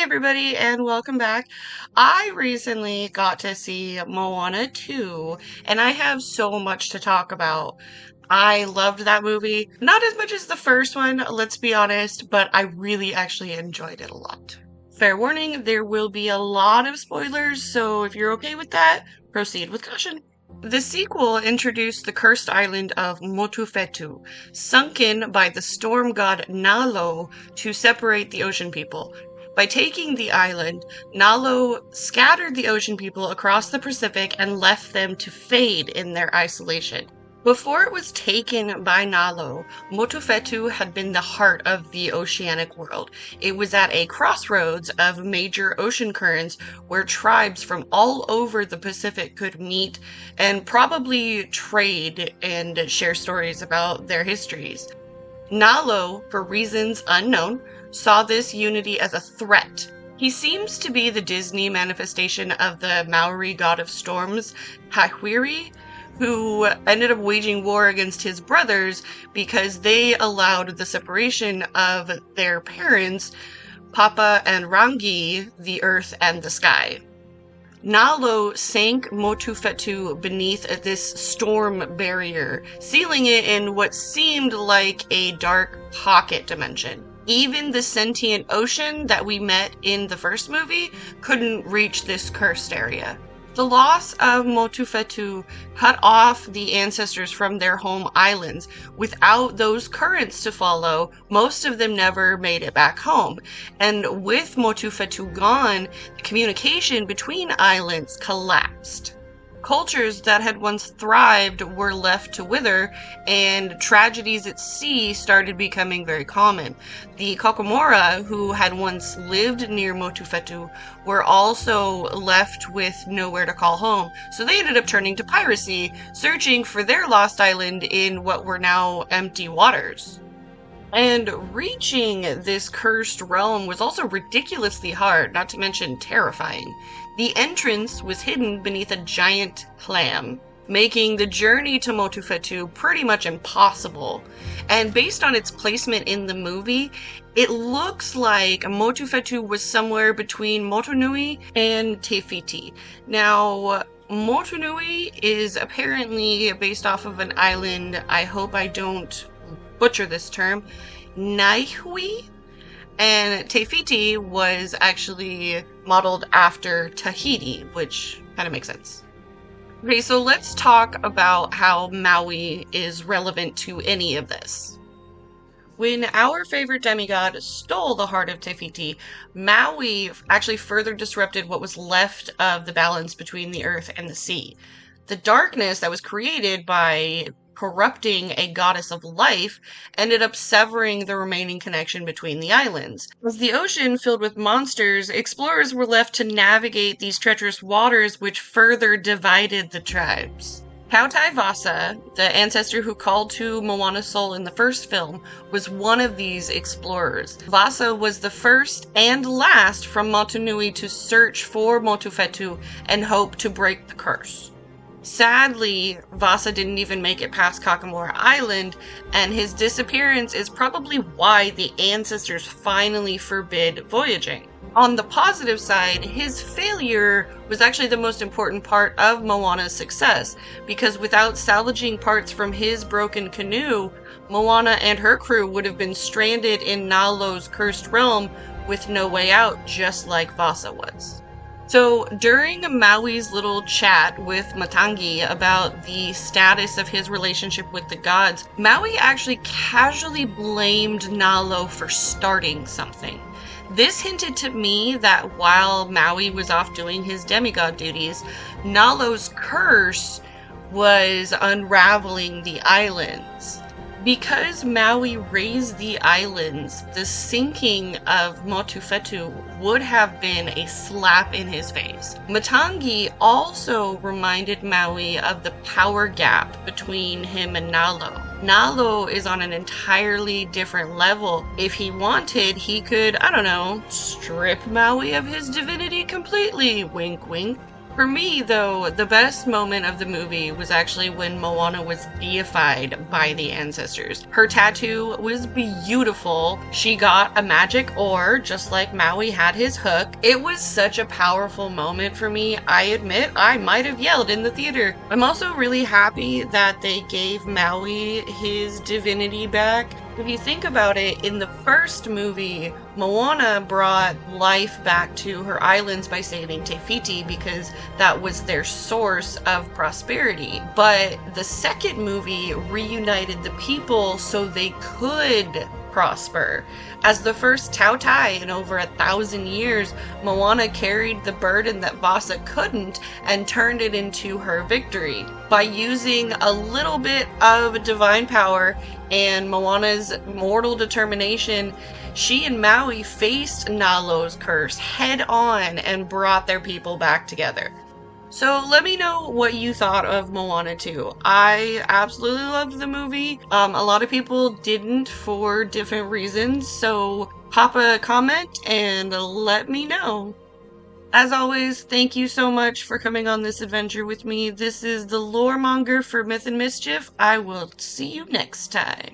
everybody, and welcome back. I recently got to see Moana 2, and I have so much to talk about. I loved that movie. Not as much as the first one, let's be honest, but I really actually enjoyed it a lot. Fair warning, there will be a lot of spoilers, so if you're okay with that, proceed with caution. The sequel introduced the cursed island of Motufetu, sunken by the storm god Nalo to separate the ocean people. By taking the island, Nalo scattered the ocean people across the Pacific and left them to fade in their isolation. Before it was taken by Nalo, Motufetu had been the heart of the oceanic world. It was at a crossroads of major ocean currents where tribes from all over the Pacific could meet and probably trade and share stories about their histories. Nalo, for reasons unknown, saw this unity as a threat. He seems to be the Disney manifestation of the Maori god of storms, Hahwiri, who ended up waging war against his brothers because they allowed the separation of their parents, Papa and Rangi, the earth and the sky. Nalo sank Motufetu beneath this storm barrier, sealing it in what seemed like a dark pocket dimension. Even the sentient ocean that we met in the first movie couldn't reach this cursed area. The loss of Motufetu cut off the ancestors from their home islands. Without those currents to follow, most of them never made it back home. And with Motufetu gone, the communication between islands collapsed. Cultures that had once thrived were left to wither, and tragedies at sea started becoming very common. The Kakamora, who had once lived near Motufetu, were also left with nowhere to call home, so they ended up turning to piracy, searching for their lost island in what were now empty waters. And reaching this cursed realm was also ridiculously hard, not to mention terrifying. The entrance was hidden beneath a giant clam, making the journey to Motufetu pretty much impossible. And based on its placement in the movie, it looks like Motufetu was somewhere between Motunui and Te Fiti. Now, Motunui is apparently based off of an island, I hope I don't butcher this term, Naihui, and Te Fiti was actually modeled after Tahiti, which kind of makes sense. Okay, so let's talk about how Maui is relevant to any of this. When our favorite demigod stole the heart of Te Fiti, Maui actually further disrupted what was left of the balance between the earth and the sea. The darkness that was created by corrupting a goddess of life ended up severing the remaining connection between the islands. As the ocean filled with monsters, explorers were left to navigate these treacherous waters, which further divided the tribes. Kautai Vasa, the ancestor who called to Moana's soul in the first film, was one of these explorers. Vasa was the first and last from Motunui to search for Motufetu and hope to break the curse. Sadly, Vasa didn't even make it past Kakamora Island, and his disappearance is probably why the ancestors finally forbid voyaging. On the positive side, his failure was actually the most important part of Moana's success, because without salvaging parts from his broken canoe, Moana and her crew would have been stranded in Nalo's cursed realm with no way out, just like Vasa was. So during Maui's little chat with Matangi about the status of his relationship with the gods, Maui actually casually blamed Nalo for starting something. This hinted to me that while Maui was off doing his demigod duties, Nalo's curse was unraveling the islands. Because Maui raised the islands, the sinking of Motufetu would have been a slap in his face. Matangi also reminded Maui of the power gap between him and Nalo. Nalo is on an entirely different level. If he wanted, he could, strip Maui of his divinity completely, wink wink. For me, though, the best moment of the movie was actually when Moana was deified by the ancestors. Her tattoo was beautiful. She got a magic oar, just like Maui had his hook. It was such a powerful moment for me. I admit I might have yelled in the theater. I'm also really happy that they gave Maui his divinity back. If you think about it, in the first movie, Moana brought life back to her islands by saving Te Fiti because that was their source of prosperity. But the second movie reunited the people so they could prosper. As the first Tautai in over 1,000 years, Moana carried the burden that Vasa couldn't and turned it into her victory. By using a little bit of divine power and Moana's mortal determination, she and Maui faced Nalo's curse head on and brought their people back together. So let me know what you thought of Moana 2. I absolutely loved the movie. A lot of people didn't for different reasons, so pop a comment and let me know. As always, thank you so much for coming on this adventure with me. This is the Loremonger for Myth and Mischief. I will see you next time.